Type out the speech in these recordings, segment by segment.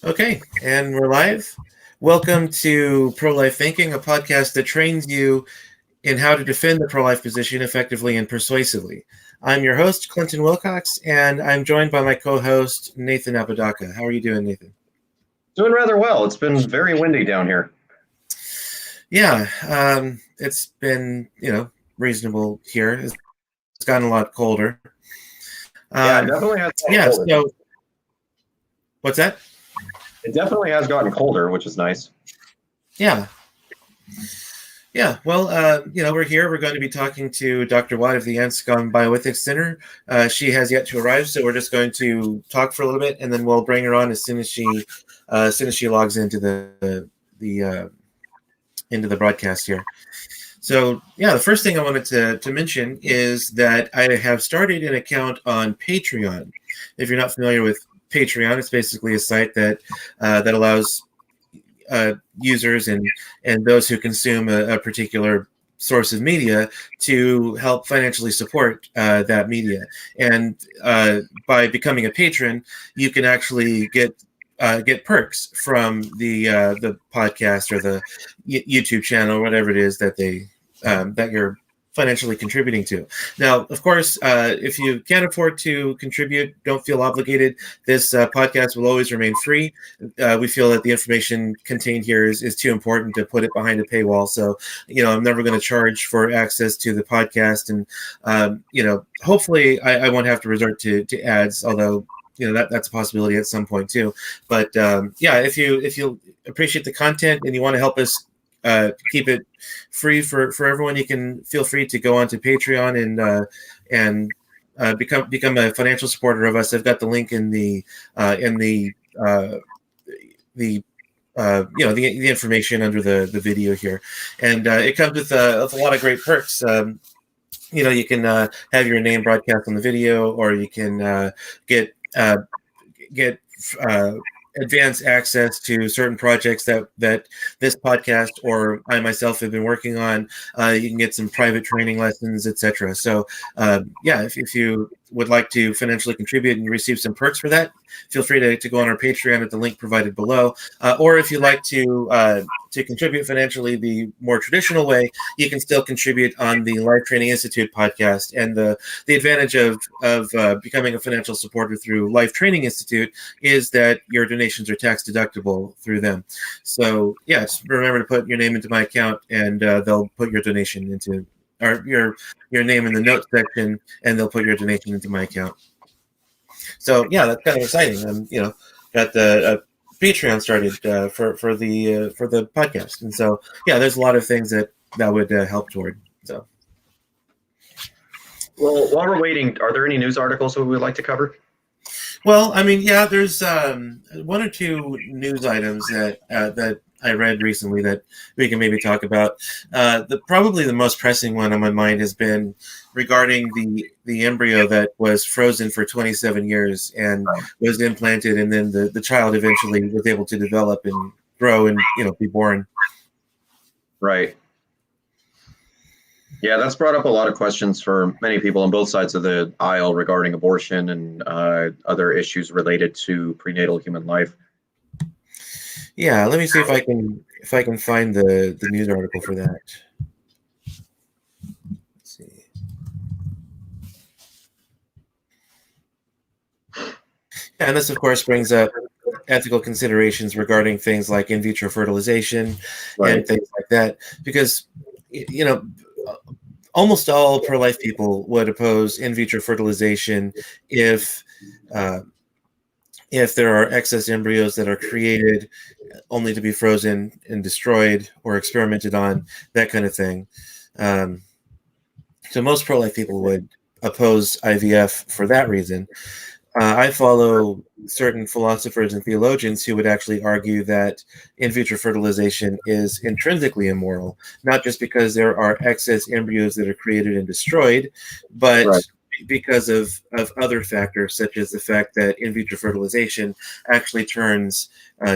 Okay, and we're live. Welcome to Pro-Life Thinking, a podcast that trains you in how to defend the pro-life position effectively and persuasively. I'm your host, Clinton Wilcox, and I'm joined by my co-host, Nathan Apodaca. How are you doing, Nathan? Doing rather well. It's been very windy down here. Yeah, it's been, reasonable here. It's gotten a lot colder. Yeah, it definitely has gotten Yeah, colder. so what's that? It definitely has gotten colder, which is nice. Yeah. Yeah, well, we're here. We're going to be talking to Dr. Watt of the Anscombe Bioethics Center. She has yet to arrive, so we're just going to talk for a little bit, and then we'll bring her on as soon as she logs into the broadcast here. So, yeah, the first thing I wanted to mention is that I have started an account on Patreon. If you're not familiar with Patreon, it's basically a site that allows users and those who consume a particular source of media to help financially support that media. And by becoming a patron, you can actually get perks from the podcast or the YouTube channel, whatever it is that that you're financially contributing to. Now, of course, if you can't afford to contribute, don't feel obligated. This podcast will always remain free. We feel that the information contained here is too important to put it behind a paywall. So, I'm never going to charge for access to the podcast. And, hopefully I won't have to resort to ads, although that's a possibility at some point too. But if you appreciate the content and you want to help us keep it free for everyone, you can feel free to go onto Patreon and become a financial supporter of us. I've got the link in the information under the video here, and it comes with a lot of great perks. You can have your name broadcast on the video, or you can get advanced access to certain projects that this podcast or I myself have been working on. You can get some private training lessons, etc. So if you would like to financially contribute and receive some perks for that, feel free to go on our Patreon at the link provided below. Or if you'd like to contribute financially the more traditional way, you can still contribute on the Life Training Institute podcast. And the advantage of becoming a financial supporter through Life Training Institute is that your donations are tax deductible through them. So just remember to put your name into my account, and they'll put your donation into, or your name in the notes section, and they'll put your donation into my account. So that's kind of exciting. Got the Patreon started for the podcast, and so there's a lot of things that would help toward. So, well, while we're waiting, are there any news articles that we would like to cover? Well, there's one or two news items that I read recently that we can maybe talk about. Probably the most pressing one on my mind has been regarding the embryo that was frozen for 27 years and was implanted, and then the child eventually was able to develop and grow and be born. Right. Yeah, that's brought up a lot of questions for many people on both sides of the aisle regarding abortion and other issues related to prenatal human life. Yeah, let me see if I can find the news article for that. Let's see. And this, of course, brings up ethical considerations regarding things like in vitro fertilization and things like that, because almost all pro-life people would oppose in vitro fertilization if there are excess embryos that are created only to be frozen and destroyed or experimented on, that kind of thing. So most pro-life people would oppose IVF for that reason. I follow certain philosophers and theologians who would actually argue that in vitro fertilization is intrinsically immoral, not just because there are excess embryos that are created and destroyed, but because of other factors, such as the fact that in vitro fertilization actually turns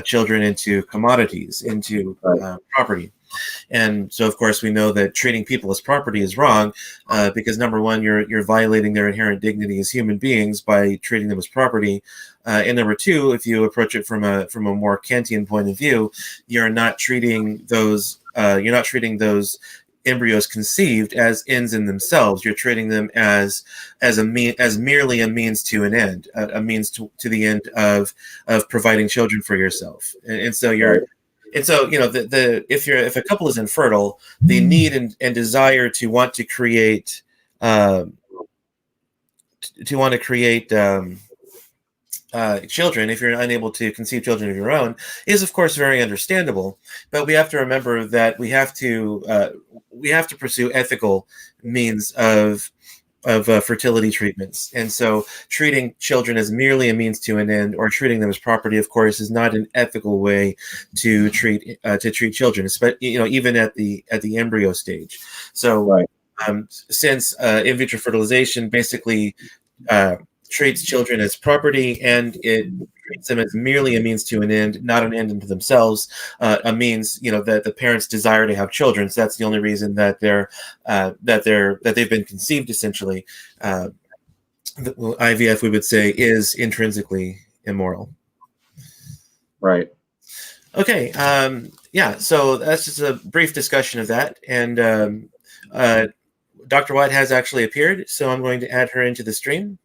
children into commodities, into property. And so, of course, we know that treating people as property is wrong, because number one, you're violating their inherent dignity as human beings by treating them as property. And number two, if you approach it from a more Kantian point of view, you're not treating those embryos conceived as ends in themselves. You're treating them as merely a means to an end, a means to the end of providing children for yourself. And so if a couple is infertile, the need and desire to want to create children, if you're unable to conceive children of your own, is of course very understandable. But we have to remember that we have to pursue ethical means of fertility treatments. And so treating children as merely a means to an end, or treating them as property, of course, is not an ethical way to treat children, even at the embryo stage. So right. Since in vitro fertilization basically treats children as property, and it treats them as merely a means to an end, not an end unto themselves, a means, that the parents desire to have children. So that's the only reason that they've been conceived. Essentially, the IVF, we would say, is intrinsically immoral. Right. Okay. So that's just a brief discussion of that, and Dr. Watt has actually appeared, so I'm going to add her into the stream.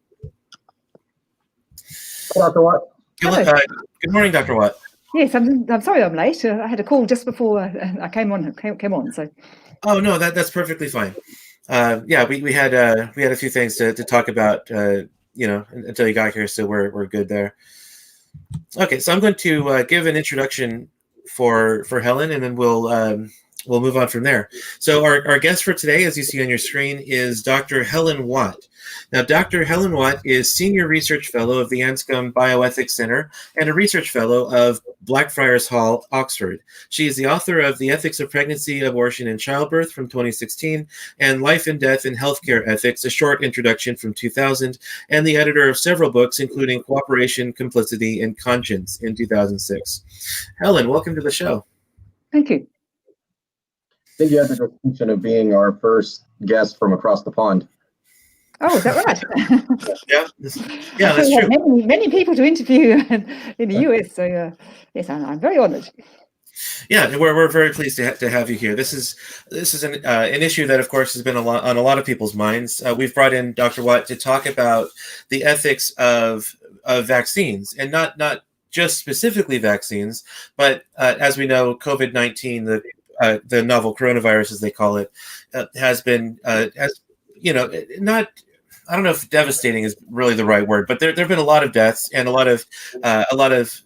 Dr. Watt. Good morning, Dr. Watt. Yes, I'm sorry I'm late. I had a call just before I came on. So. Oh no, that's perfectly fine. We had a few things to talk about, until you got here, so we're good there. Okay, so I'm going to give an introduction for Helen, and then we'll move on from there. So our guest for today, as you see on your screen, is Dr. Helen Watt. Now, Dr. Helen Watt is Senior Research Fellow of the Anscombe Bioethics Center and a Research Fellow of Blackfriars Hall, Oxford. She is the author of The Ethics of Pregnancy, Abortion, and Childbirth from 2016 and Life and Death in Healthcare Ethics, a short introduction from 2000, and the editor of several books, including Cooperation, Complicity, and Conscience in 2006. Helen, welcome to the show. Thank you. I think you have the distinction of being our first guest from across the pond. Oh, is that right? Yeah, that's true. Many people to interview in the US, so yes, I'm very honoured. Yeah, we're very pleased to have you here. This is an issue that, of course, has been on a lot of people's minds. We've brought in Dr. Watt to talk about the ethics of vaccines, and not just specifically vaccines, but as we know, COVID-19, the novel coronavirus, as they call it, has been not. I don't know if devastating is really the right word, but there have been a lot of deaths and a lot of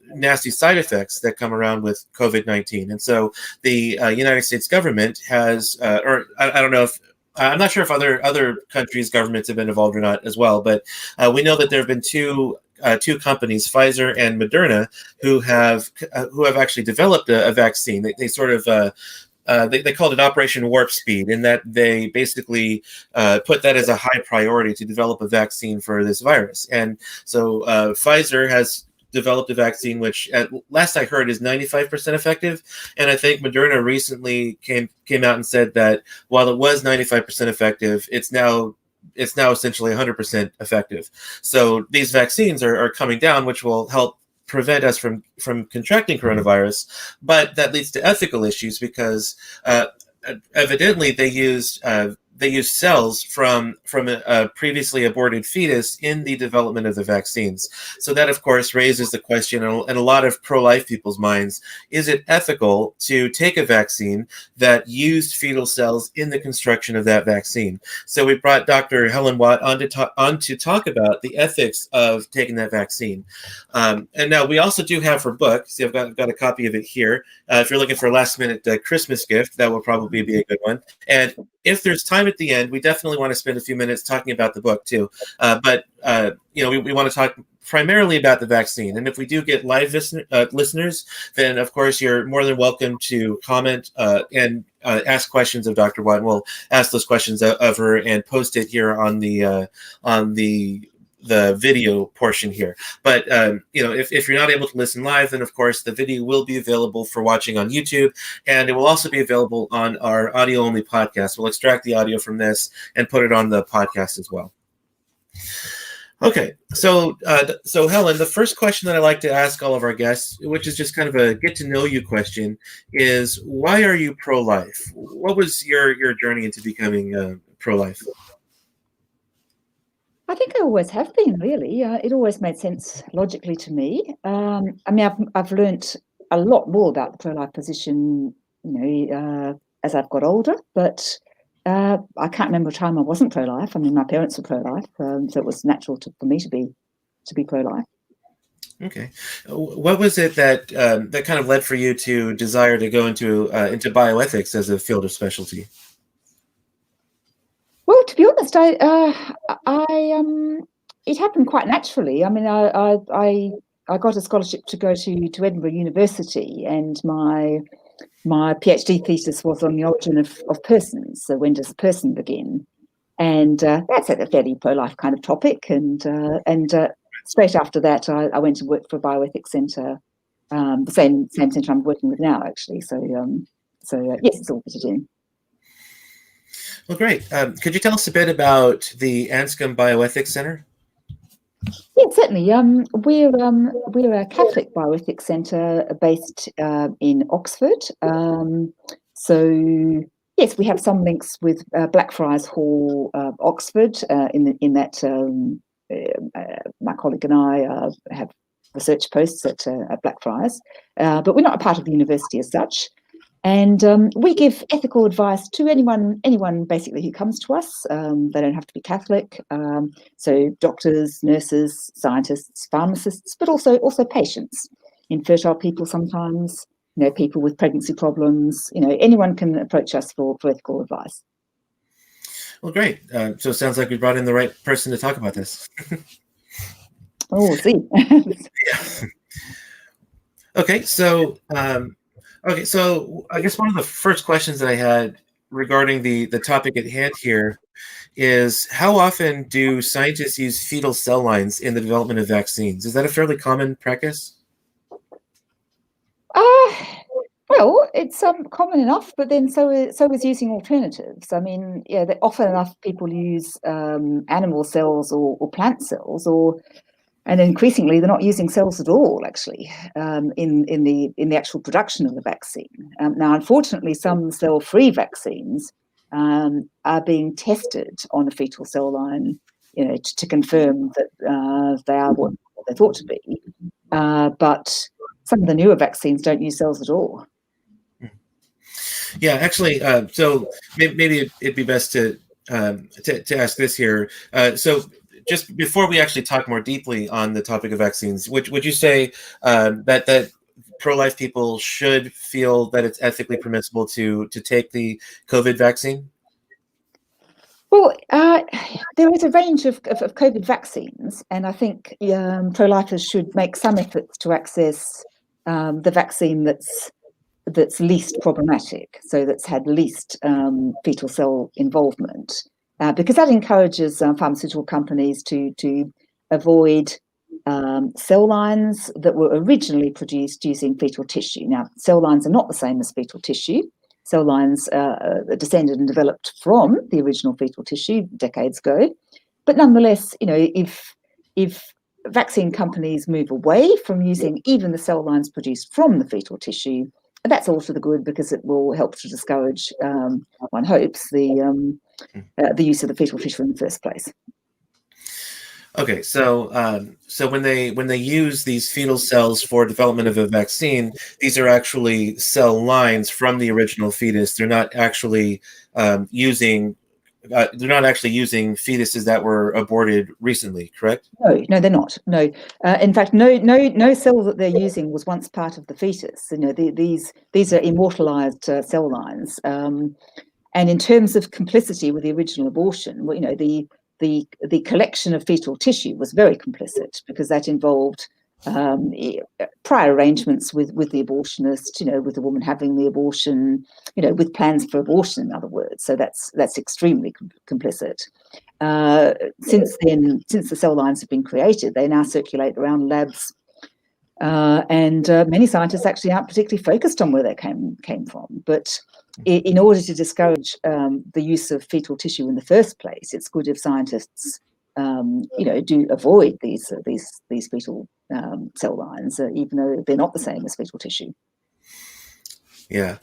nasty side effects that come around with COVID-19. And so the United States government has, or I don't know if, I'm not sure if other countries' governments have been involved or not as well, but we know that there have been two companies, Pfizer and Moderna, who have actually developed a vaccine. They sort of they called it Operation Warp Speed, in that they basically put that as a high priority to develop a vaccine for this virus. And so Pfizer has developed a vaccine which, at last I heard, is 95% effective. And I think Moderna recently came out and said that while it was 95% effective, it's now essentially 100% effective. So these vaccines are coming down, which will help prevent us from contracting coronavirus, but that leads to ethical issues because evidently they used cells from a previously aborted fetus in the development of the vaccines. So that, of course, raises the question in a lot of pro-life people's minds: is it ethical to take a vaccine that used fetal cells in the construction of that vaccine? So we brought Dr. Helen Watt on to talk about the ethics of taking that vaccine. And now we also do have her book. See, I've got a copy of it here. If you're looking for a last-minute Christmas gift, that will probably be a good one. And if there's time at the end, we definitely want to spend a few minutes talking about the book too. But we want to talk primarily about the vaccine. And if we do get live listeners, then of course you're more than welcome to comment and ask questions of Dr. Watt. And we'll ask those questions of her and post it here on the the video portion here. But if you're not able to listen live, then of course the video will be available for watching on YouTube, and it will also be available on our audio only podcast. We'll extract the audio from this and put it on the podcast as well. Okay, so Helen, the first question that I like to ask all of our guests, which is just kind of a get to know you question, is why are you pro-life? What was your journey into becoming pro-life? I think I always have been, really. It always made sense logically to me. I mean, I've learnt a lot more about the pro-life position, as I've got older, but I can't remember a time I wasn't pro-life. I mean, my parents were pro-life, so it was natural for me to be pro-life. Okay, what was it that that kind of led for you to desire to go into bioethics as a field of specialty? Well, to be honest, it happened quite naturally. I mean, I got a scholarship to go to Edinburgh University, and my PhD thesis was on the origin of persons. So when does a person begin? And that's a fairly pro-life kind of topic. And straight after that, I went to work for a bioethics centre, the same centre I'm working with now, actually. So yes, it's all fitted in. Well, great. Could you tell us a bit about the Anscombe Bioethics Centre? Yeah, certainly. We're a Catholic bioethics centre based in Oxford. So yes, we have some links with Blackfriars Hall, Oxford. In that, my colleague and I have research posts at Blackfriars, but we're not a part of the university as such. And we give ethical advice to anyone basically who comes to us. They don't have to be Catholic. So doctors, nurses, scientists, pharmacists, but also patients, infertile people sometimes, people with pregnancy problems. Anyone can approach us for ethical advice. Well, great. So it sounds like we brought in the right person to talk about this. Oh, we'll see. Yeah. Okay, so I guess one of the first questions that I had regarding the topic at hand here is, how often do scientists use fetal cell lines in the development of vaccines? Is that a fairly common practice? Well, it's common enough, but then so is using alternatives. I mean, yeah, often enough people use animal cells or plant cells, and increasingly they're not using cells at all, actually, in the actual production of the vaccine. Now, unfortunately, some cell-free vaccines are being tested on a fetal cell line, to confirm that they are what they're thought to be. But some of the newer vaccines don't use cells at all. Yeah, actually, so maybe it'd be best to ask this here. So just before we actually talk more deeply on the topic of vaccines, would you say that pro-life people should feel that it's ethically permissible to take the COVID vaccine? Well, there is a range of COVID vaccines, and I think pro-lifers should make some efforts to access the vaccine that's least problematic, so that's had least fetal cell involvement. Because that encourages pharmaceutical companies to avoid cell lines that were originally produced using fetal tissue. Now, cell lines are not the same as fetal tissue. Cell lines descended and developed from the original fetal tissue decades ago. But nonetheless, if vaccine companies move away from using even the cell lines produced from the fetal tissue, that's all to the good, because it will help to discourage, one hopes, the use of the fetal tissue in the first place. Okay, so when they use these fetal cells for development of a vaccine, these are actually cell lines from the original fetus. They're not actually using fetuses that were aborted recently, correct? No, they're not. No, in fact, no cell that they're using was once part of the fetus. These are immortalized cell lines. And in terms of complicity with the original abortion, the collection of fetal tissue was very complicit, because that involved prior arrangements with the abortionist, with the woman having the abortion, with plans for abortion, in other words. So that's extremely complicit. Since then, since the cell lines have been created, they now circulate around labs, and many scientists actually aren't particularly focused on where they came from. But in order to discourage the use of fetal tissue in the first place, it's good if scientists do avoid these fetal cell lines, even though they're not the same as fetal tissue. Yeah.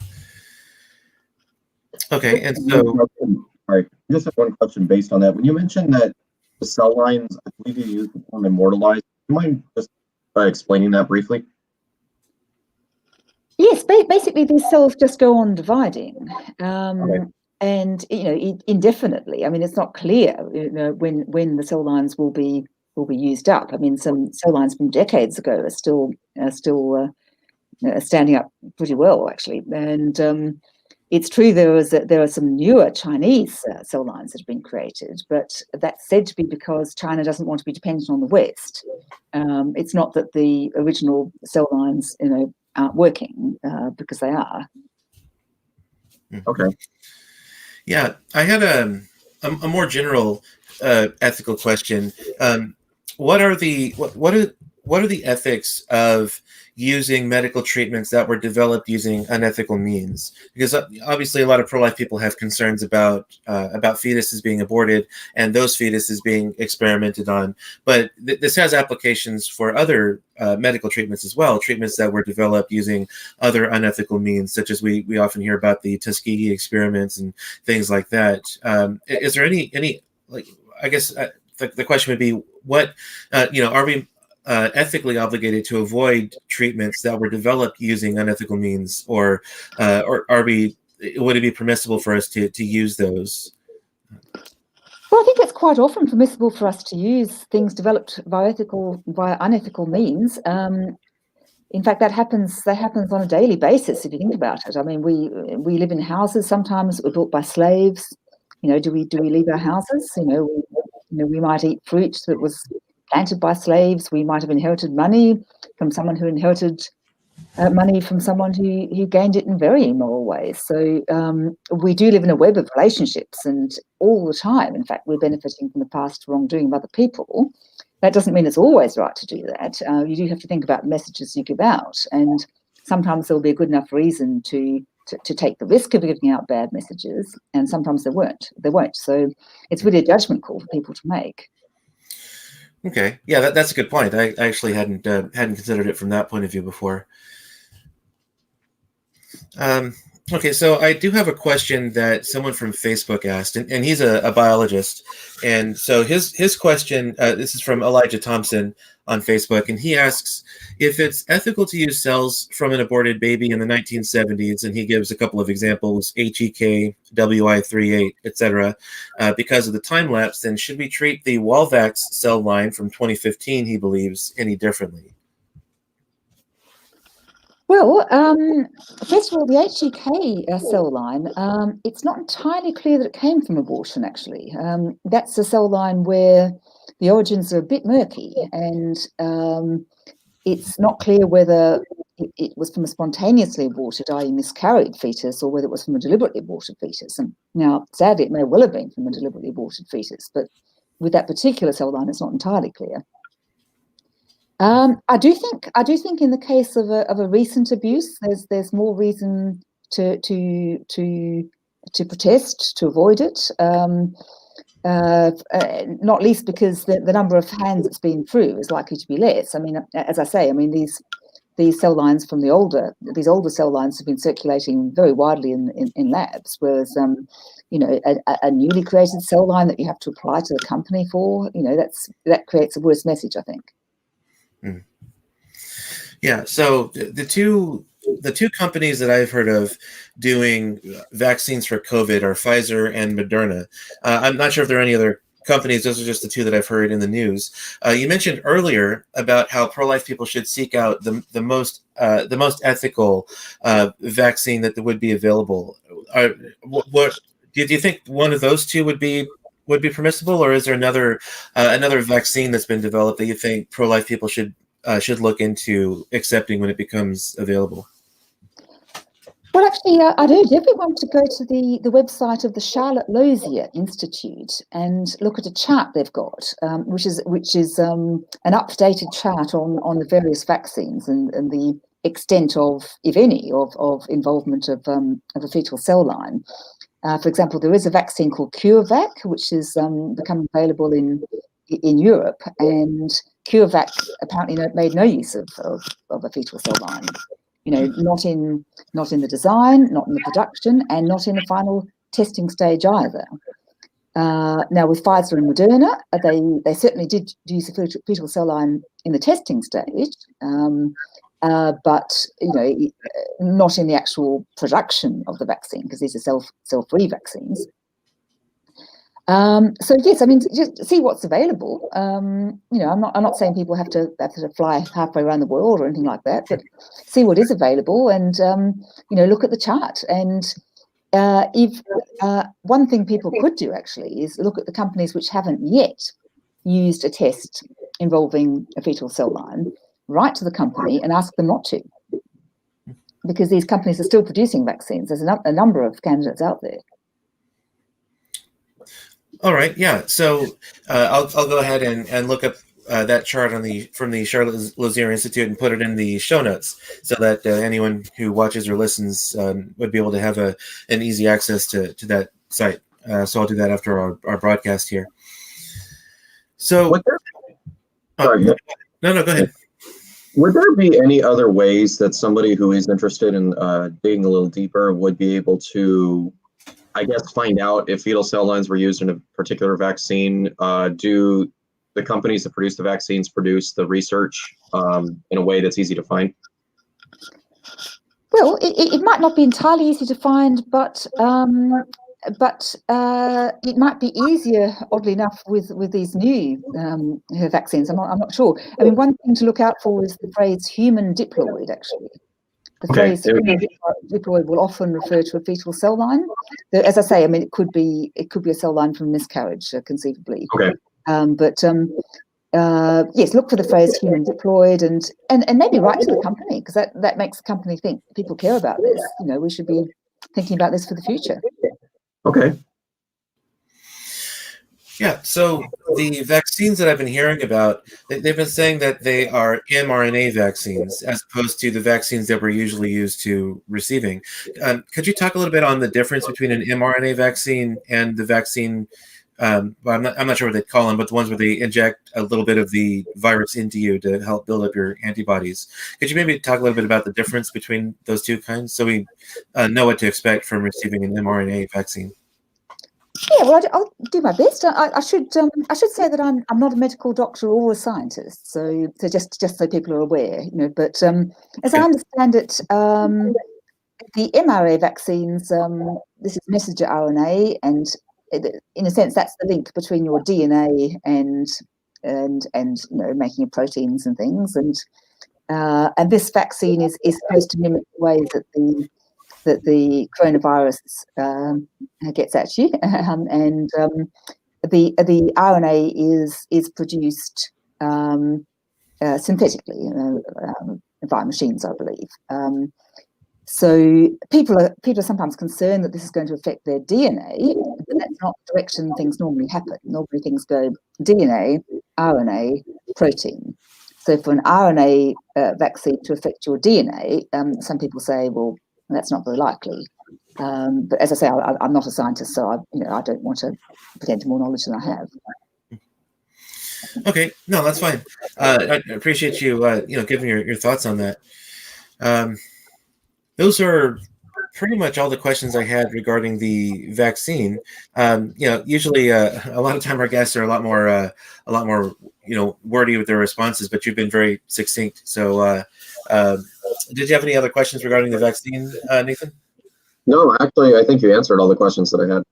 Okay, and so... Sorry, just have one question based on that. When you mentioned that the cell lines, I believe you used the term immortalized, do you mind just explaining that briefly? Yes, basically these cells just go on dividing. Okay. And indefinitely. I mean, it's not clear when the cell lines will be used up. I mean, some cell lines from decades ago are still standing up pretty well, actually. And it's true there are some newer Chinese cell lines that have been created, but that's said to be because China doesn't want to be dependent on the West. It's not that the original cell lines, aren't working, because they are. Okay. Yeah, I had a more general ethical question. What are the ethics of using medical treatments that were developed using unethical means? Because obviously a lot of pro-life people have concerns about fetuses being aborted and those fetuses being experimented on. But this has applications for other medical treatments as well, treatments that were developed using other unethical means, such as we often hear about the Tuskegee experiments and things like that. Is there any like, I guess the question would be, what are we ethically obligated to avoid treatments that were developed using unethical means, or would it be permissible for us to use those? Well, I think it's quite often permissible for us to use things developed via unethical means. In fact, that happens on a daily basis, if you think about it. I mean, we live in houses sometimes that were built by slaves. Do we leave our houses? We might eat fruit that was planted by slaves. We might have inherited money from someone who inherited money from someone who gained it in very immoral ways. So we do live in a web of relationships, and all the time, in fact, we're benefiting from the past wrongdoing of other people. That doesn't mean it's always right to do that. You do have to think about the messages you give out, and sometimes there'll be a good enough reason to take the risk of giving out bad messages, and sometimes they won't. So it's really a judgment call for people to make. Okay, yeah, that's a good point. I actually hadn't considered it from that point of view before. Okay, so I do have a question that someone from Facebook asked, and he's a biologist, and so his question, this is from Elijah Thompson on Facebook, and he asks if it's ethical to use cells from an aborted baby in the 1970s, and he gives a couple of examples, HEK, WI38, etc., because of the time lapse, then should we treat the Walvax cell line from 2015, he believes, any differently? Well, first of all, the HEK cell line, it's not entirely clear that it came from abortion, actually. That's a cell line where the origins are a bit murky, and it's not clear whether it was from a spontaneously aborted, i.e. miscarried fetus, or whether it was from a deliberately aborted fetus. And now, sadly, it may well have been from a deliberately aborted fetus, but with that particular cell line, it's not entirely clear. I do think in the case of a recent abuse, there's more reason to protest, to avoid it. Not least because the number of hands it's been through is likely to be less. I mean, as I say, these cell lines from these older cell lines have been circulating very widely in labs, whereas a newly created cell line that you have to apply to the company for, that creates a worse message, I think. Mm. Yeah, so the two companies that I've heard of doing vaccines for COVID are Pfizer and Moderna. I'm not sure if there are any other companies. Those are just the two that I've heard in the news. You mentioned earlier about how pro-life people should seek out the most ethical vaccine that would be available. What do you think one of those two would be permissible, or is there another vaccine that's been developed that you think pro-life people should should look into accepting when it becomes available? Well, actually, I'd urge everyone to go to the website of the Charlotte Lozier Institute and look at a chart they've got, which is an updated chart on the various vaccines and the extent of, if any, of involvement of a fetal cell line. For example, there is a vaccine called CureVac, which is become available in Europe, and CureVac apparently made no use of a fetal cell line. Not in the design, not in the production, and not in the final testing stage either. Now, with Pfizer and Moderna, they certainly did use a fetal cell line in the testing stage, but not in the actual production of the vaccine, because these are cell-free vaccines. So yes, I mean, just see what's available. I'm not saying people have to fly halfway around the world or anything like that, but see what is available and look at the chart. And if one thing people could do actually is look at the companies which haven't yet used a test involving a fetal cell line, write to the company and ask them not to, because these companies are still producing vaccines. There's a number of candidates out there. All right, yeah. So I'll go ahead and look up that chart from the Charlotte Lozier Institute and put it in the show notes, so that anyone who watches or listens would be able to have an easy access to that site. So I'll do that after our broadcast here. So, sorry, no, go ahead. Would there be any other ways that somebody who is interested in digging a little deeper would be able to, I guess, find out if fetal cell lines were used in a particular vaccine? Do the companies that produce the vaccines produce the research in a way that's easy to find? Well, it might not be entirely easy to find, but it might be easier, oddly enough, with these new vaccines. I'm not sure. I mean, one thing to look out for is the phrase human diploid, actually. The phrase human diploid will often refer to a fetal cell line. As I say, I mean, it could be a cell line from miscarriage, conceivably. Okay. Yes, look for the phrase human diploid and maybe write to the company, because that makes the company think people care about this. We should be thinking about this for the future. Okay. Yeah, so the vaccines that I've been hearing about, they've been saying that they are mRNA vaccines as opposed to the vaccines that we're usually used to receiving. Could you talk a little bit on the difference between an mRNA vaccine and the vaccine, well, I'm not sure what they call them, but the ones where they inject a little bit of the virus into you to help build up your antibodies? Could you maybe talk a little bit about the difference between those two kinds, so we know what to expect from receiving an mRNA vaccine? Yeah, well, I'll do my best. I should say that I'm not a medical doctor or a scientist, so just so people are aware, But as I understand it, the mRNA vaccines, this is messenger RNA, and in a sense, that's the link between your DNA and making of proteins and things, and this vaccine is supposed to mimic the way that the coronavirus gets at you, and the RNA is produced synthetically via machines, I believe. So people are sometimes concerned that this is going to affect their DNA, but that's not the direction things normally happen. Normally things go DNA, RNA, protein. So for an RNA vaccine to affect your DNA, some people say, well, that's not very likely. But as I say, I'm not a scientist, so I don't want to pretend to more knowledge than I have. Okay, no, that's fine. I appreciate you giving your thoughts on that. Those are pretty much all the questions I had regarding the vaccine. Usually a lot of time our guests are a lot more wordy with their responses, but you've been very succinct. So did you have any other questions regarding the vaccine, Nathan? No, actually, I think you answered all the questions that I had.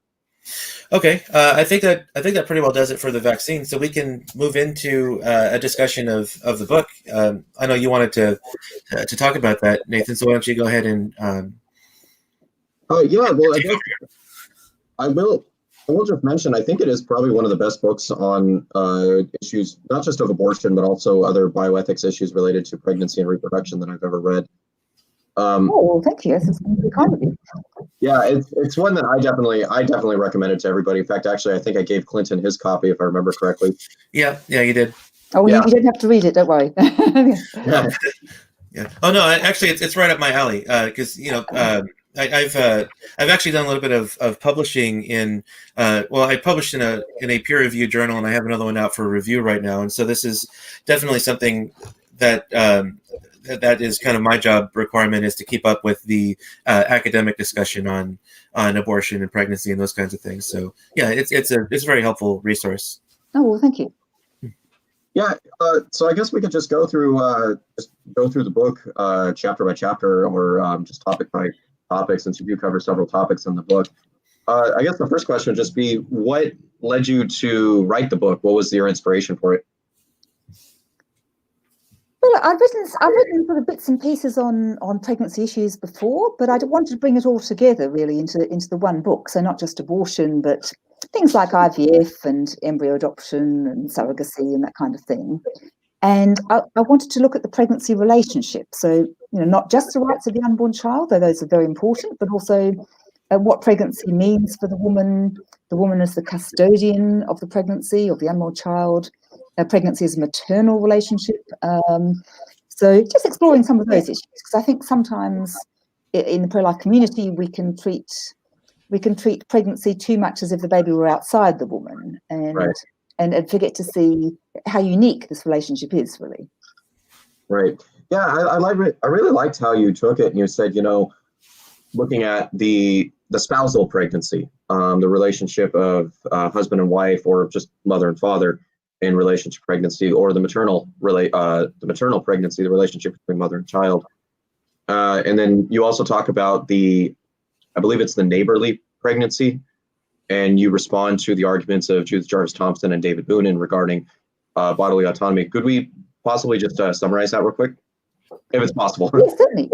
Okay, I think that pretty well does it for the vaccine. So we can move into a discussion of the book. I know you wanted to talk about that, Nathan. So why don't you go ahead and? Yeah, well, I guess I will. I will just mention, I think it is probably one of the best books on issues, not just of abortion, but also other bioethics issues related to pregnancy and reproduction that I've ever read. Oh, thank you. This is really kind of you. Yeah, it's one that I definitely recommend it to everybody. In fact, actually, I think I gave Clinton his copy, if I remember correctly. Yeah, you did. Oh, Yeah. you don't have to read it. Don't worry. Yeah. Yeah. Oh no, actually, it's right up my alley because I've actually done a little bit of publishing in I published in a peer reviewed journal, and I have another one out for review right now. And so this is definitely something that that is kind of my job requirement, is to keep up with the academic discussion on abortion and pregnancy and those kinds of things. So yeah, it's a very helpful resource. Oh, well, thank you. Yeah, so I guess we could just go through the book chapter by chapter, or just topic by topic, since you do cover several topics in the book. I guess the first question would just be, what led you to write the book? What was your inspiration for it? Well, I've written sort of bits and pieces on pregnancy issues before, but I wanted to bring it all together really into the one book. So not just abortion, but things like IVF and embryo adoption and surrogacy and that kind of thing. And I wanted to look at the pregnancy relationship. So, not just the rights of the unborn child, though those are very important, but also what pregnancy means for the woman as the custodian of the pregnancy, of the unborn child, pregnancy as a maternal relationship. So just exploring some of those issues, because I think sometimes in the pro-life community, we can treat pregnancy too much as if the baby were outside the woman, and Right. and forget to see how unique this relationship is, really. Right. Yeah, I really liked how you took it and you said, looking at the spousal pregnancy, the relationship of husband and wife, or just mother and father in relation to pregnancy, or the maternal pregnancy, the relationship between mother and child. And then you also talk about I believe it's the neighborly pregnancy, and you respond to the arguments of Judith Jarvis Thompson and David Boonin regarding bodily autonomy. Could we possibly just summarize that real quick, if it's possible? Yes, certainly.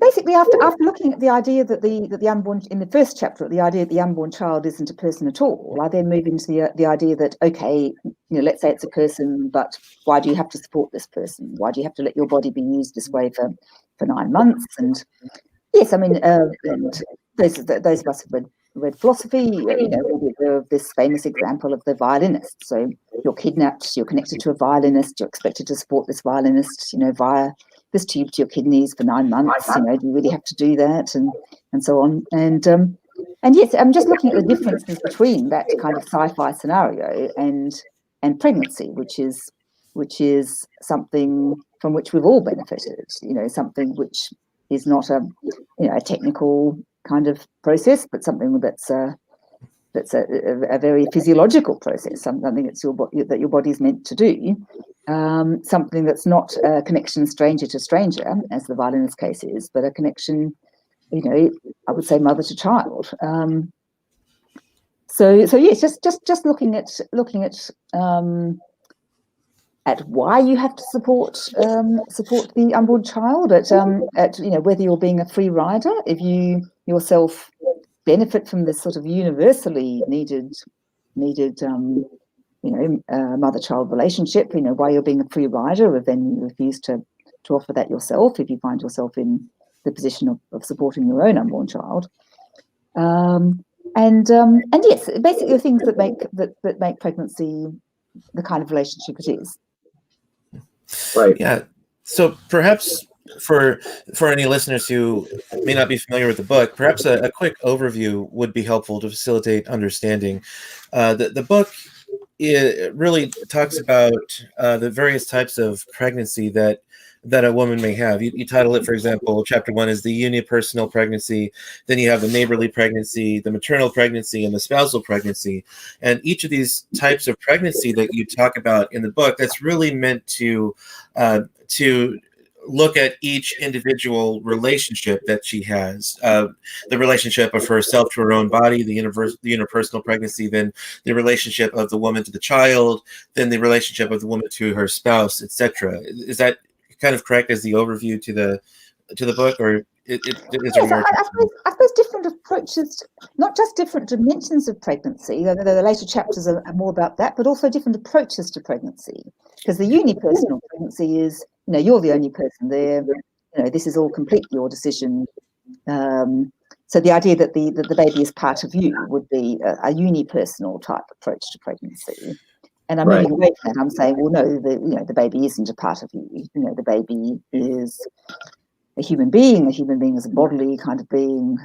Basically, after looking at the idea that the unborn, in the first chapter, the idea that the unborn child isn't a person at all, I then move into the idea that, okay, let's say it's a person, but why do you have to support this person? Why do you have to let your body be used this way for 9 months? And yes, I mean, and those of us who've read philosophy, we're aware of this famous example of the violinist. So you're kidnapped, you're connected to a violinist, you're expected to support this violinist, via this tube to your kidneys for 9 months. Do you really have to do that, and so on? And yes, I'm just looking at the differences between that kind of sci-fi scenario and pregnancy, which is something from which we've all benefited. Something which is not a technical kind of process, but something that's a very physiological process, something that your body's meant to do, something that's not a connection stranger to stranger, as the violinist case is, but a connection, I would say mother to child. So yes, just looking at why you have to support the unborn child, at whether you're being a free rider, if you yourself benefit from this sort of universally needed mother-child relationship, why you're being a free rider, if then you refuse to offer that yourself, if you find yourself in the position of supporting your own unborn child. And yes, basically the things that make pregnancy the kind of relationship it is. Right. Yeah. So perhaps for any listeners who may not be familiar with the book, perhaps a quick overview would be helpful to facilitate understanding. The book really talks about the various types of pregnancy that a woman may have. You title it, for example, chapter 1 is the unipersonal pregnancy. Then you have the neighborly pregnancy, the maternal pregnancy, and the spousal pregnancy. And each of these types of pregnancy that you talk about in the book, that's really meant to look at each individual relationship that she has, the relationship of herself to her own body, the interpersonal pregnancy, then the relationship of the woman to the child, then the relationship of the woman to her spouse, etc. Is that kind of correct as the overview to the book, or is there Yes, more? I suppose different approaches, not just different dimensions of pregnancy, though the later chapters are more about that, but also different approaches to pregnancy. Because the unipersonal pregnancy is, you're the only person there, this is all completely your decision. So the idea that the baby is part of you would be a unipersonal type approach to pregnancy. And I'm moving away from that. I'm saying, well, no, the baby isn't a part of you. The baby is a human being. A human being is a bodily kind of being.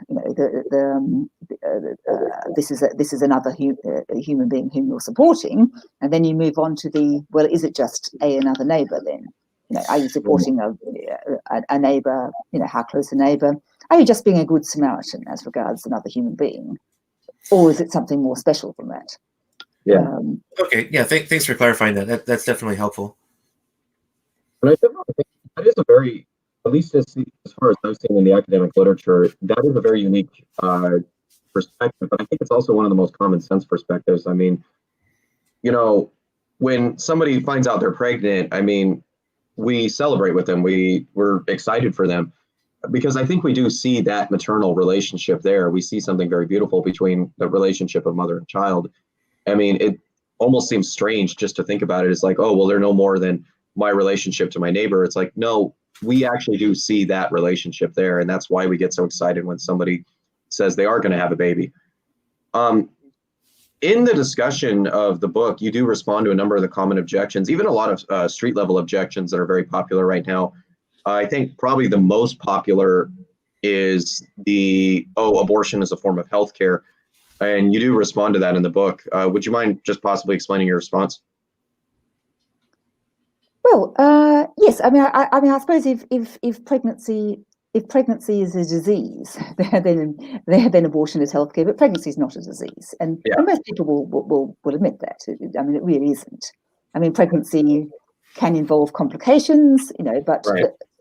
This is another human being whom you're supporting. And then you move on to is it just another neighbour then? Are you supporting a neighbour? How close a neighbour? Are you just being a good Samaritan as regards another human being, or is it something more special than that? Yeah. Okay. Yeah. Thanks for clarifying that. That's definitely helpful. And I definitely think that is a very, at least as far as I've seen in the academic literature, that is a very unique perspective. But I think it's also one of the most common sense perspectives. I mean, when somebody finds out they're pregnant, I mean, we celebrate with them. We're excited for them, because I think we do see that maternal relationship there. We see something very beautiful between the relationship of mother and child. I mean, it almost seems strange just to think about it. It's like, oh, well, they're no more than my relationship to my neighbor. It's like, no, we actually do see that relationship there. And that's why we get so excited when somebody says they are going to have a baby. In the discussion of the book, you do respond to a number of the common objections, even a lot of street level objections that are very popular right now. I think probably the most popular is abortion is a form of healthcare. And you do respond to that in the book. Would you mind just possibly explaining your response? Well, yes. I mean, I suppose if pregnancy is a disease, then abortion is healthcare. But pregnancy is not a disease, and most people will admit that. I mean, it really isn't. I mean, pregnancy can involve complications, but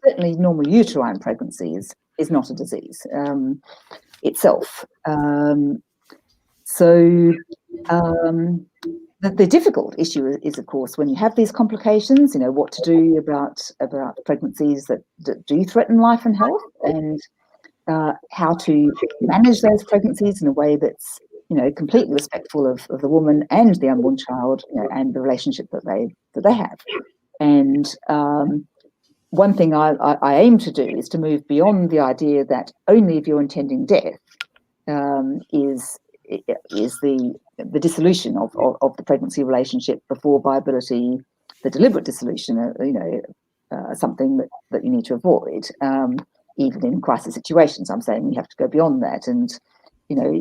certainly normal uterine pregnancy is not a disease itself. The difficult issue is, of course, when you have these complications, what to do about pregnancies that do threaten life and health, and how to manage those pregnancies in a way that's, completely respectful of the woman and the unborn child, and the relationship that they have. And one thing I aim to do is to move beyond the idea that only if you're intending death is the dissolution of the pregnancy relationship before viability, the deliberate dissolution, something that you need to avoid, even in crisis situations. I'm saying you have to go beyond that, and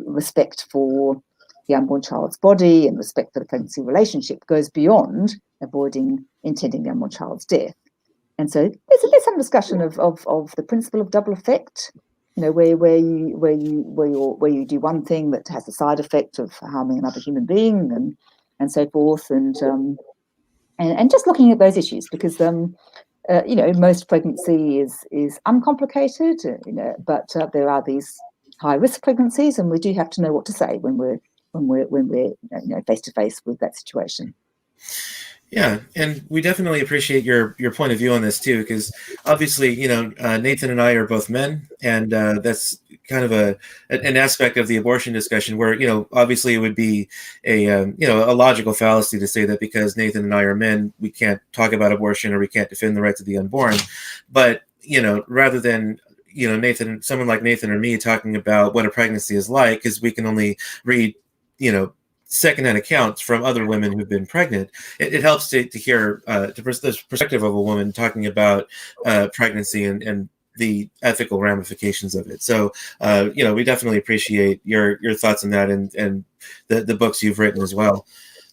respect for the unborn child's body and respect for the pregnancy relationship goes beyond intending the unborn child's death. And so there's some discussion of the principle of double effect. Where you do one thing that has the side effect of harming another human being, and so forth, and just looking at those issues, because most pregnancy is uncomplicated, but there are these high risk pregnancies, and we do have to know what to say when we're face to face with that situation. Yeah, and we definitely appreciate your point of view on this too, because obviously, Nathan and I are both men, and that's kind of an aspect of the abortion discussion where, obviously it would be a logical fallacy to say that because Nathan and I are men, we can't talk about abortion or we can't defend the rights of the unborn. But, rather than someone like Nathan or me talking about what a pregnancy is like, because we can only read, secondhand accounts from other women who've been pregnant, it helps to hear the perspective of a woman talking about pregnancy and the ethical ramifications of it. So, we definitely appreciate your thoughts on that and the books you've written as well.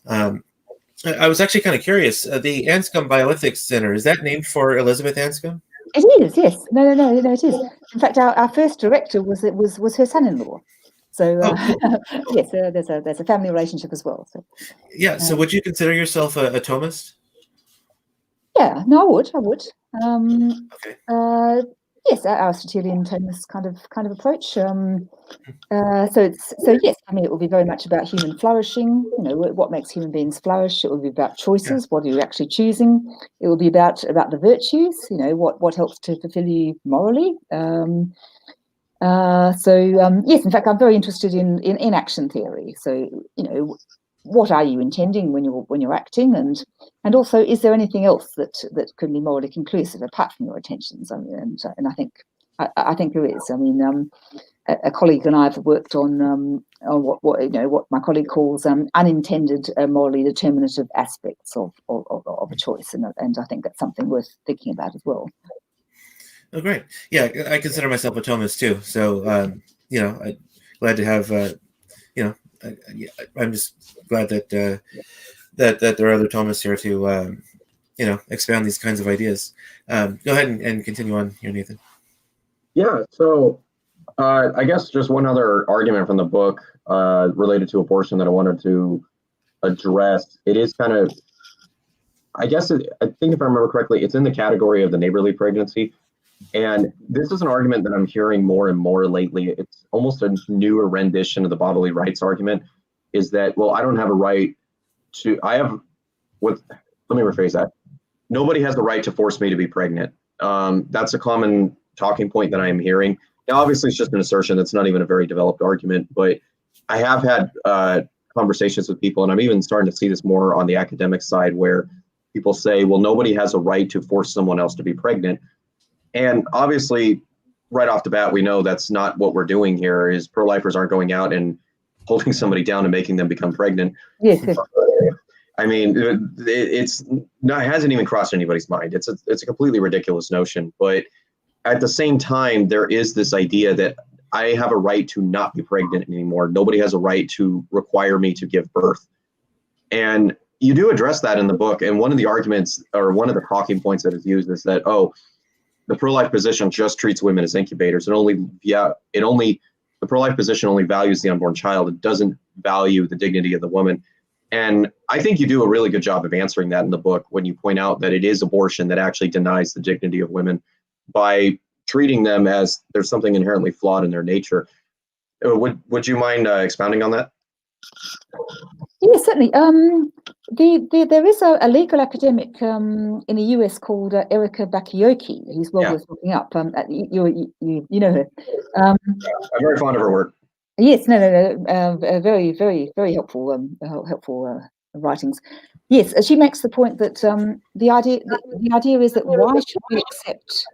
I was actually kind of curious. The Anscombe Bioethics Center, is that named for Elizabeth Anscombe? It is, yes. No, it is. In fact, our first director was her son-in-law. So yes, there's a family relationship as well. So yeah. So would you consider yourself a Thomist? Yeah, no, I would. Okay. Yes, Aristotelian Thomist kind of approach. So yes, I mean, it will be very much about human flourishing. What makes human beings flourish. It will be about choices. What are you actually choosing? It will be about the virtues. What helps to fulfill you morally. Yes, in fact, I'm very interested in action theory. So what are you intending when you're acting, and also, is there anything else that can be morally conclusive apart from your intentions? I mean, and I think there is. I mean, a colleague and I have worked on what my colleague calls unintended morally determinative aspects of a choice, and I think that's something worth thinking about as well. Oh, great! Yeah, I consider myself a Thomist too. So I'm glad to have I'm just glad that that there are other Thomists here to expound these kinds of ideas. Go ahead and continue on here, Nathan. Yeah. So I guess just one other argument from the book related to abortion that I wanted to address. It is kind of, I think if I remember correctly, it's in the category of the neighborly pregnancy. And this is an argument that I'm hearing more and more lately. It's almost a newer rendition of the bodily rights argument, is that, well, I don't have a right to, let me rephrase that. Nobody has the right to force me to be pregnant. That's a common talking point that I am hearing. Now, obviously, it's just an assertion. That's not even a very developed argument, but I have had conversations with people, and I'm even starting to see this more on the academic side, where people say, well, nobody has a right to force someone else to be pregnant. And obviously, right off the bat, we know that's not what we're doing here. Is pro-lifers aren't going out and holding somebody down and making them become pregnant. Yes. I mean, it hasn't even crossed anybody's mind. It's a completely ridiculous notion. But at the same time, there is this idea that I have a right to not be pregnant anymore. Nobody has a right to require me to give birth. And you do address that in the book. And one of the arguments, or one of the talking points that is used, is that, the pro-life position just treats women as incubators. The pro-life position only values the unborn child. It doesn't value the dignity of the woman. And I think you do a really good job of answering that in the book when you point out that it is abortion that actually denies the dignity of women by treating them as there's something inherently flawed in their nature. Would you mind expounding on that? Yes, certainly. There is a legal academic in the US called Erica Bakioki, who's well worth looking up. You know her. I'm very fond of her work. Yes, no. Very, very, very helpful. Helpful writings. Yes, she makes the point that the idea is that why should we accept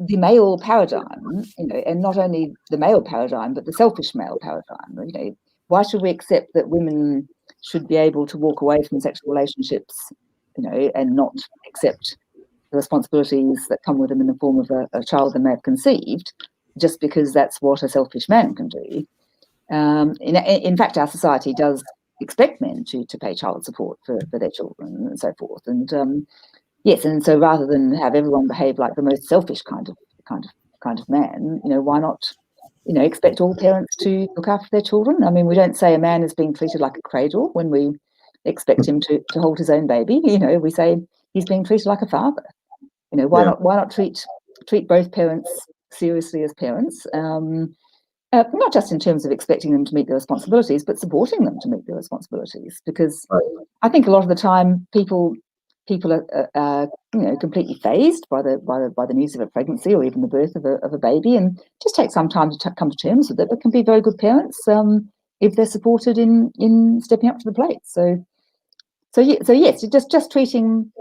the male paradigm, and not only the male paradigm, but the selfish male paradigm. Why should we accept that women should be able to walk away from sexual relationships, and not accept the responsibilities that come with them in the form of a child they may have conceived, just because that's what a selfish man can do? In fact, our society does expect men to pay child support for their children and so forth. And yes, and so rather than have everyone behave like the most selfish kind of man, why not, expect all parents to look after their children? I mean, we don't say a man is being treated like a cradle when we expect him to hold his own baby. We say he's being treated like a father. Why not treat both parents seriously as parents? Not just in terms of expecting them to meet their responsibilities, but supporting them to meet their responsibilities. Because I think a lot of the time people are completely phased by the news of a pregnancy or even the birth of a baby, and just take some time to come to terms with it, but can be very good parents if they're supported in stepping up to the plate. So yes, just treating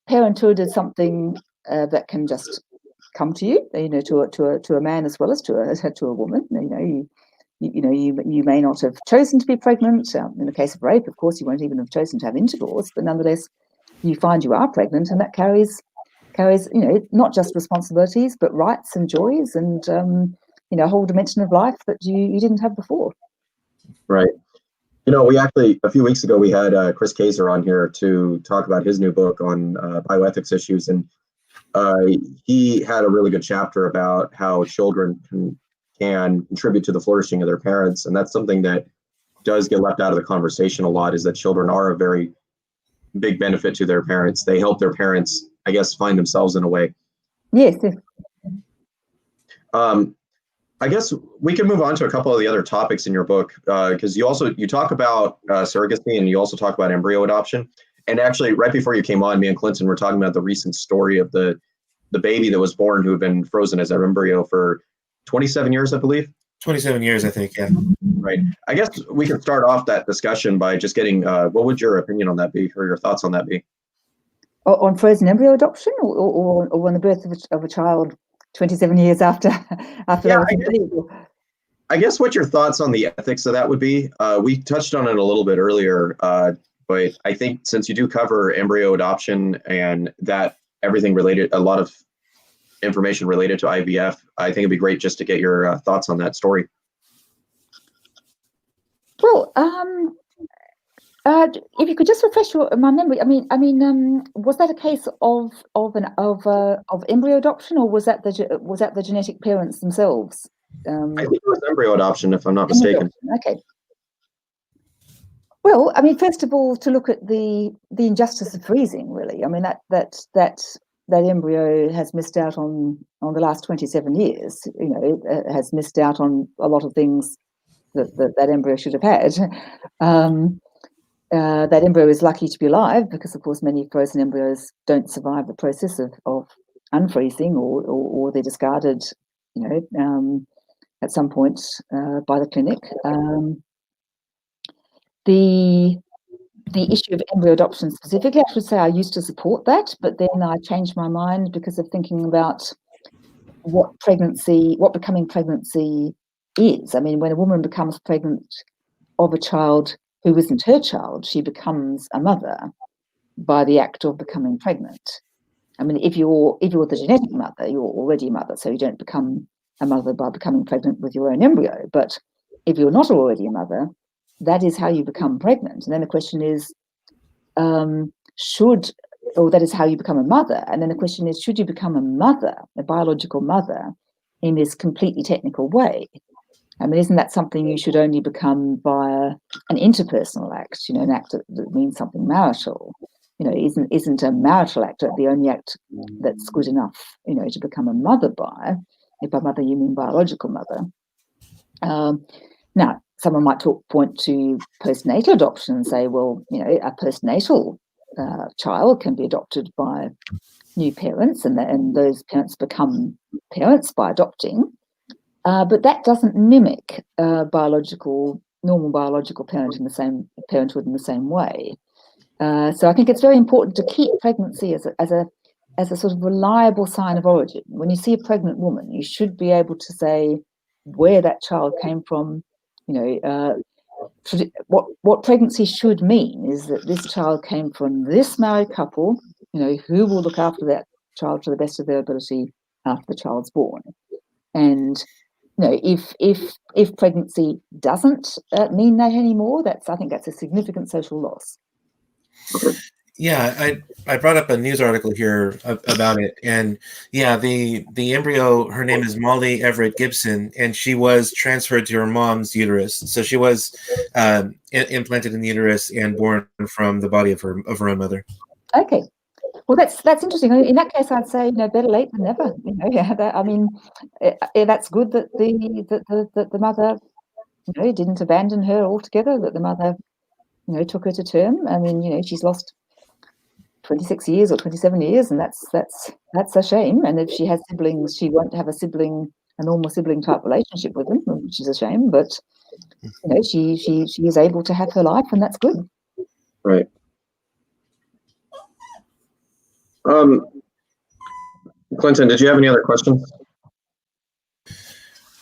parenthood as something that can just come to you, to a man as well as to a woman. You may not have chosen to be pregnant. In the case of rape, of course, you won't even have chosen to have intercourse, but nonetheless, you find you are pregnant, and that carries not just responsibilities, but rights and joys, and a whole dimension of life that you didn't have before. Right. We actually, a few weeks ago, we had Chris Kaiser on here to talk about his new book on bioethics issues, and he had a really good chapter about how children can contribute to the flourishing of their parents. And that's something that does get left out of the conversation a lot, is that children are a very big benefit to their parents. They help their parents, I guess, find themselves in a way. Yes. Yes. I guess we can move on to a couple of the other topics in your book, because you talk about surrogacy, and you also talk about embryo adoption. And actually, right before you came on, me and Clinton were talking about the recent story of the baby that was born who had been frozen as an embryo for 27 years, I believe. 27 years, I think, yeah. Right. I guess we can start off that discussion by just getting, what would your opinion on that be, or your thoughts on that be? On frozen embryo adoption, or on the birth of a child 27 years after they were conceived? I guess what your thoughts on the ethics of that would be. We touched on it a little bit earlier, but I think since you do cover embryo adoption and that everything related, a lot of information related to IVF, I think it'd be great just to get your thoughts on that story. Well, if you could just refresh my memory, was that a case of embryo adoption, or was that the genetic parents themselves? I think it was embryo adoption, if I'm not mistaken. Okay. Well, first of all, to look at the injustice of freezing, really. That embryo has missed out on the last 27 years. It has missed out on a lot of things that embryo should have had. That embryo is lucky to be alive because, of course, many frozen embryos don't survive the process of unfreezing, or they're discarded, at some point by the clinic. The issue of embryo adoption specifically, I should say I used to support that, but then I changed my mind because of thinking about what becoming pregnancy is. When a woman becomes pregnant of a child who isn't her child, she becomes a mother by the act of becoming pregnant. If you're the genetic mother, you're already a mother, so you don't become a mother by becoming pregnant with your own embryo. But if you're not already a mother, that is how you become pregnant. And then the question is, that is how you become a mother. And then the question is, should you become a mother, a biological mother, in this completely technical way? Isn't that something you should only become via an interpersonal act, an act that means something marital? Isn't a marital act the only act that's good enough, to become a mother by? If by mother you mean biological mother. Now, someone might point to postnatal adoption and say, well, a postnatal child can be adopted by new parents, and those parents become parents by adopting. But that doesn't mimic normal biological parenthood in the same way. So I think it's very important to keep pregnancy as a sort of reliable sign of origin. When you see a pregnant woman, you should be able to say where that child came from. What pregnancy should mean is that this child came from this married couple, who will look after that child to the best of their ability after the child's born. And if pregnancy doesn't mean that anymore, I think that's a significant social loss. Yeah, I brought up a news article here about it, and yeah, the embryo, her name is Molly Everett Gibson, and she was transferred to her mom's uterus. So she was implanted in the uterus and born from the body of her own mother. Okay. Well, that's interesting. In that case, I'd say better late than never. That's good that the mother didn't abandon her altogether. That the mother took her to term. She's lost 26 years or 27 years, and that's a shame. And if she has siblings, she won't have a normal sibling type relationship with them, which is a shame. But she is able to have her life, and that's good. Right. Clinton, did you have any other questions?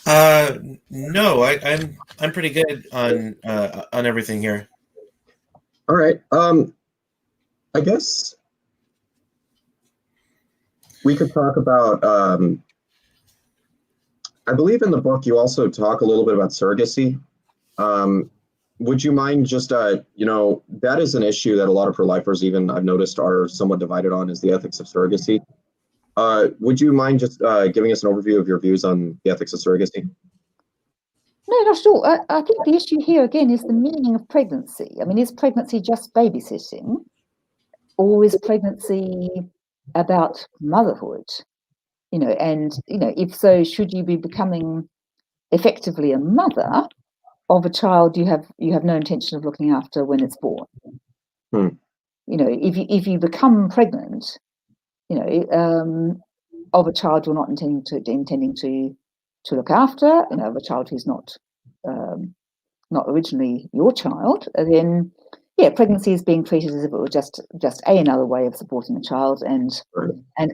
No, I'm pretty good on everything here. All right. I guess we could talk about. I believe in the book you also talk a little bit about surrogacy. Would you mind just that is an issue that a lot of prolifers, even I've noticed, are somewhat divided on, is the ethics of surrogacy. Would you mind just giving us an overview of your views on the ethics of surrogacy? No, not at all. I think the issue here again is the meaning of pregnancy. Is pregnancy just babysitting, or is pregnancy about motherhood? and if so, should you be becoming effectively a mother of a child you have no intention of looking after when it's born? If you become pregnant, of a child you're not intending to look after, of a child who's not originally your child, then pregnancy is being treated as if it were just another way of supporting a child, and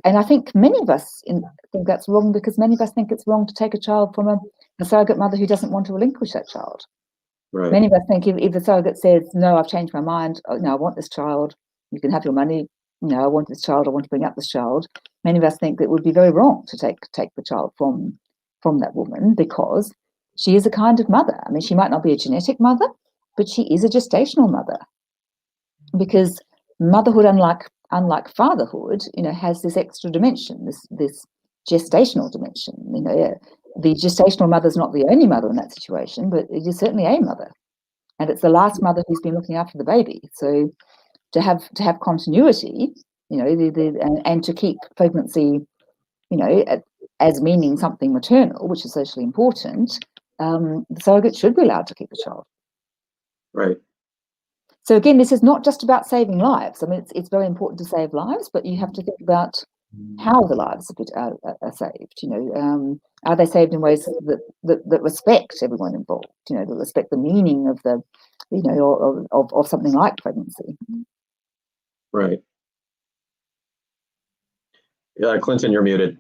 I think many of us think that's wrong, because many of us think it's wrong to take a child from a surrogate mother who doesn't want to relinquish that child. Right. Many of us think if the surrogate says, no, I've changed my mind, no, I want this child, you can have your money, I want this child, I want to bring up this child. Many of us think it would be very wrong to take the child from that woman, because she is a kind of mother. I mean, she might not be a genetic mother, but she is a gestational mother, because motherhood, unlike fatherhood, has this extra dimension, this gestational dimension. The gestational mother is not the only mother in that situation, but it is certainly a mother, and it's the last mother who's been looking after the baby. So to have continuity, and to keep pregnancy, as meaning something maternal, which is socially important, the surrogate should be allowed to keep the child. Right. So again, this is not just about saving lives. I mean, it's very important to save lives, but you have to think about how the lives are saved. Are they saved in ways that respect everyone involved? That respect the meaning of the, of something like pregnancy. Right. Yeah, Clinton, you're muted.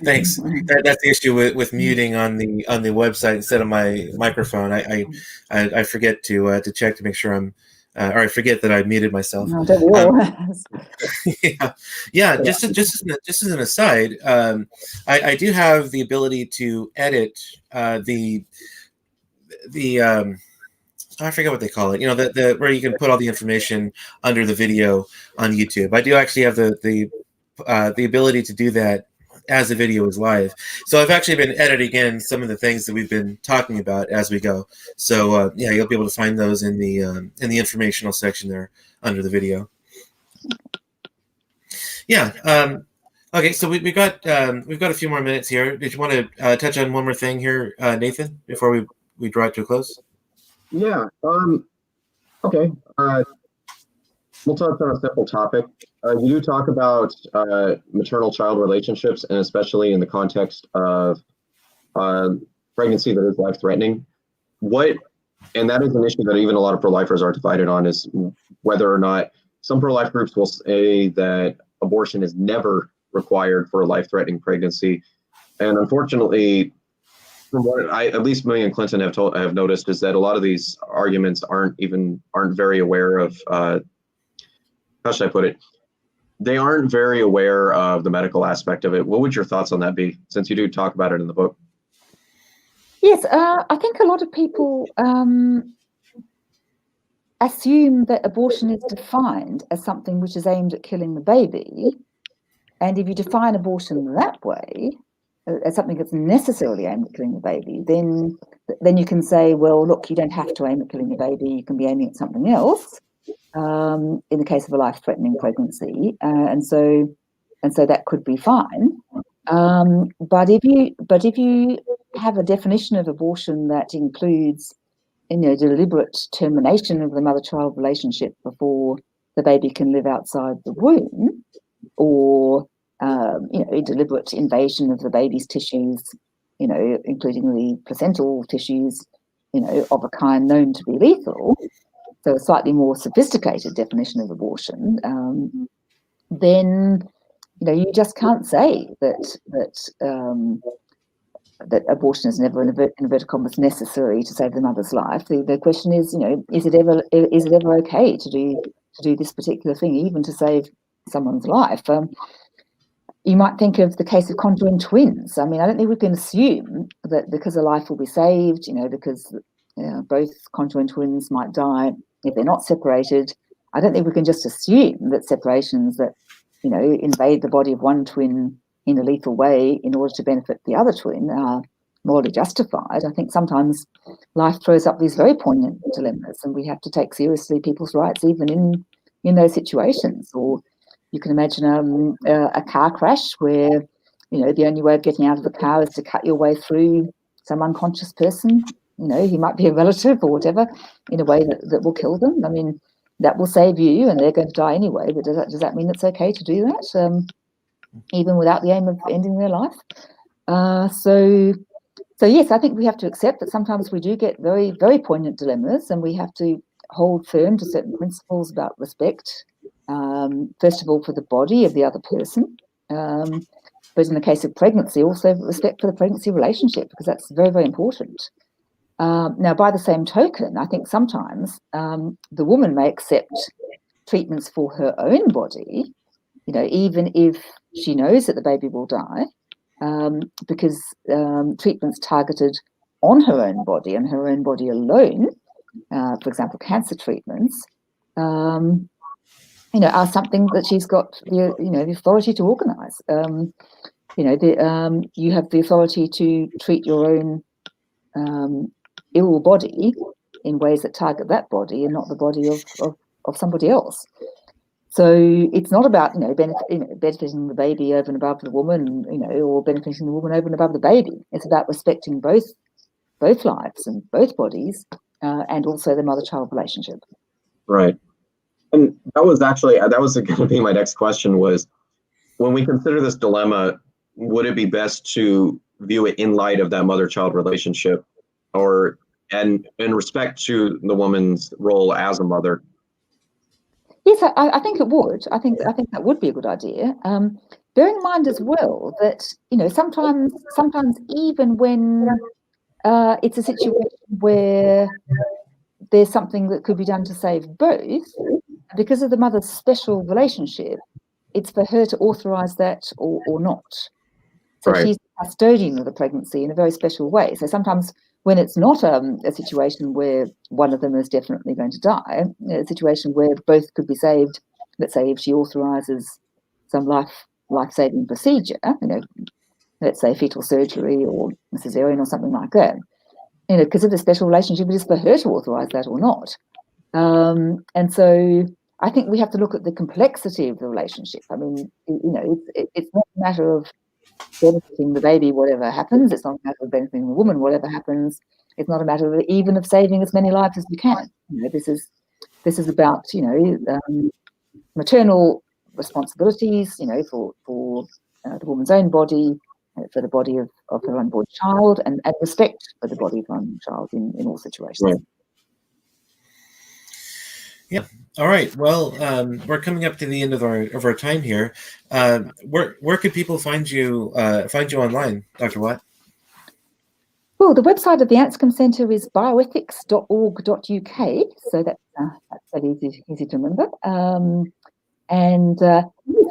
Thanks. That's the issue with muting on the website instead of my microphone. I forget to check to make sure I'm, or I forget that I muted myself. No, don't we all? Yeah. Just as an aside, I do have the ability to edit the I forget what they call it. The where you can put all the information under the video on YouTube. I do actually have the ability to do that as the video is live. So I've actually been editing in some of the things that we've been talking about as we go. So you'll be able to find those in the informational section there under the video. Yeah. Okay. So we've got a few more minutes here. Did you want to touch on one more thing here, Nathan, before we draw it to a close? Yeah. Okay. We'll touch on a simple topic. You do talk about maternal-child relationships, and especially in the context of pregnancy that is life-threatening. And that is an issue that even a lot of pro-lifers are divided on, is whether or not some pro-life groups will say that abortion is never required for a life-threatening pregnancy. And unfortunately, from what at least me and Clinton have noticed, is that a lot of these arguments aren't very aware of, how should I put it? They aren't very aware of the medical aspect of it. What would your thoughts on that be, since you do talk about it in the book? Yes, I think a lot of people assume that abortion is defined as something which is aimed at killing the baby. And if you define abortion that way, as something that's necessarily aimed at killing the baby, then you can say, well, look, you don't have to aim at killing the baby. You can be aiming at something else. In the case of a life-threatening pregnancy, and so that could be fine. But if you have a definition of abortion that includes, deliberate termination of the mother-child relationship before the baby can live outside the womb, or deliberate invasion of the baby's tissues, including the placental tissues, of a kind known to be lethal. So a slightly more sophisticated definition of abortion, then you just can't say that abortion is never, in inverted commas, necessary to save the mother's life. The question is, is it ever okay to do this particular thing, even to save someone's life? You might think of the case of conjoined twins. I mean, I don't think we can assume that because a life will be saved, because both conjoined twins might die if they're not separated. I don't think we can just assume that separations that, invade the body of one twin in a lethal way in order to benefit the other twin are morally justified. I think sometimes life throws up these very poignant dilemmas, and we have to take seriously people's rights even in those situations. Or You can imagine a car crash where, the only way of getting out of the car is to cut your way through some unconscious person. He might be a relative or whatever, in a way that will kill them. I mean, that will save you, and they're going to die anyway. But does that mean it's okay to do that, even without the aim of ending their life? So yes, I think we have to accept that sometimes we do get very, very poignant dilemmas, and we have to hold firm to certain principles about respect. First of all, for the body of the other person, but in the case of pregnancy, also respect for the pregnancy relationship, because that's very, very important. Now, by the same token, I think sometimes the woman may accept treatments for her own body, even if she knows that the baby will die, because treatments targeted on her own body and her own body alone, for example, cancer treatments, are something that she's got the authority to organise. You have the authority to treat your own ill body in ways that target that body and not the body of somebody else. So it's not about benefiting the baby over and above the woman, or benefiting the woman over and above the baby. It's about respecting both lives and both bodies, and also the mother-child relationship. Right. And that was going to be my next question, was when we consider this dilemma, would it be best to view it in light of that mother-child relationship, and in respect to the woman's role as a mother? Yes, I think it would. I think that would be a good idea. Bear in mind as well that sometimes even when it's a situation where there's something that could be done to save both, because of the mother's special relationship, it's for her to authorise that or not. So Right. She's the custodian of the pregnancy in a very special way. So sometimes when it's not a situation where one of them is definitely going to die, a situation where both could be saved, let's say if she authorises some life-saving procedure, let's say fetal surgery or a cesarean or something like that, because of the special relationship, it is for her to authorise that or not. And so I think we have to look at the complexity of the relationship. I mean, it's not a matter of benefiting the baby whatever happens. It's not a matter of benefiting the woman whatever happens. It's not a matter of even of saving as many lives as we can. This is about maternal responsibilities. For the woman's own body, for the body of her unborn child, and respect for the body of her unborn child in all situations. Right. Yeah. All right. Well, we're coming up to the end of our time here. Where could people find you online, Dr. Watt? Well, the website of the Anscombe Centre is bioethics.org.uk, so that's easy to remember. And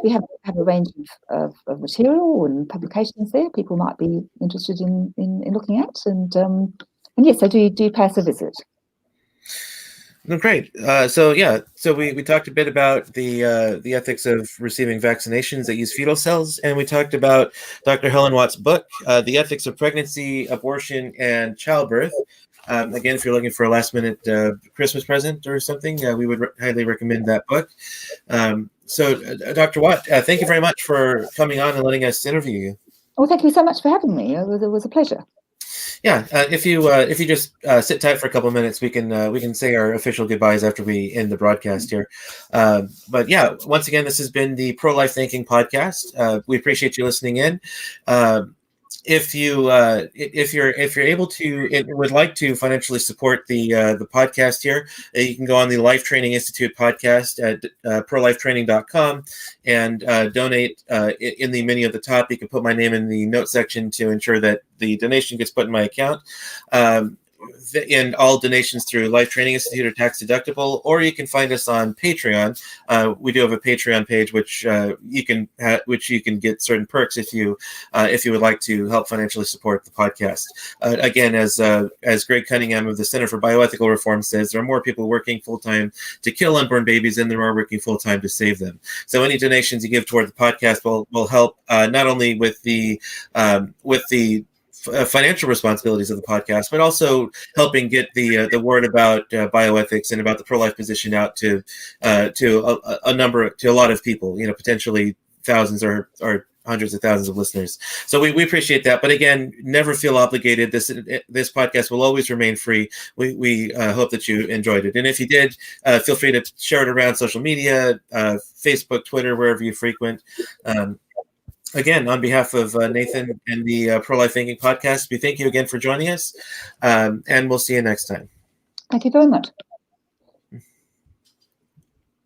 we have a range of material and publications there people might be interested in looking at, and yes, so do pay us a visit. No, great. So we talked a bit about the ethics of receiving vaccinations that use fetal cells, and we talked about Dr. Helen Watt's book, The Ethics of Pregnancy, Abortion, and Childbirth. Again, if you're looking for a last-minute Christmas present or something, we would highly recommend that book. So, Dr. Watt, thank you very much for coming on and letting us interview you. Well, thank you so much for having me. It was a pleasure. Yeah, if you just sit tight for a couple of minutes, we can say our official goodbyes after we end the broadcast here. But yeah, once again, this has been the Pro-Life Thinking podcast. We appreciate you listening in. If you're able to and would like to financially support the podcast here, you can go on the Life Training Institute podcast at prolifetraining.com and donate in the menu at the top. You can put my name in the note section to ensure that the donation gets put in my account. And all donations through Life Training Institute are tax deductible, or you can find us on Patreon. We do have a Patreon page which you can get certain perks if you would like to help financially support the podcast. Again, as Greg Cunningham of the Center for Bioethical Reform says, there are more people working full time to kill unborn babies than there are working full time to save them. So any donations you give toward the podcast will help not only with the financial responsibilities of the podcast, but also helping get the word about bioethics and about the pro-life position out to a lot of people, potentially thousands or hundreds of thousands of listeners. So we appreciate that. But again, never feel obligated. This podcast will always remain free. We hope that you enjoyed it. And if you did, feel free to share it around social media, Facebook, Twitter, wherever you frequent. Again, on behalf of Nathan and the Pro-Life Thinking Podcast, we thank you again for joining us. And we'll see you next time. Thank you very much.